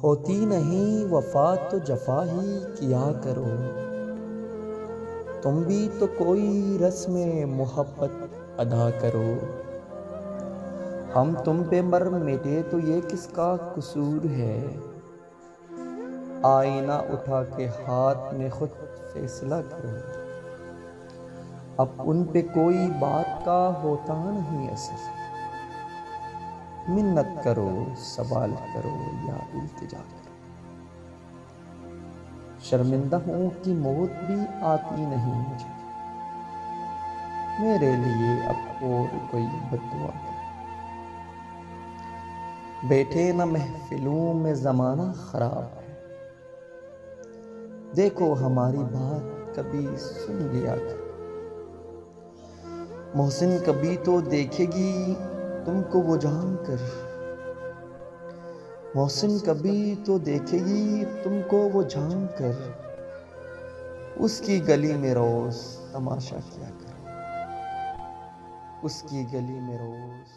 ہوتی نہیں وفا تو جفا ہی کیا کرو، تم بھی تو کوئی رسم محبت ادا کرو۔ ہم تم پہ مر مٹے تو یہ کس کا قصور ہے، آئینہ اٹھا کے ہاتھ میں خود فیصلہ کرو۔ اب ان پہ کوئی بات کا ہوتا نہیں اثر، منت کرو سوال کرو یا التجا کرو۔ شرمندہ ہوں کہ موت بھی آتی نہیں مجھے، میرے لیے اب اور کوئی بددعا کرو۔ بیٹھے نہ محفلوں میں زمانہ خراب ہے، دیکھو ہماری بات کبھی سن لیا کرو۔ محسن کبھی تو دیکھے گی تم کو وہ جان کر، محسن کبھی تو دیکھے گی تم کو وہ جان کر، اس کی گلی میں روز تماشا کیا کرو، اس کی گلی میں روز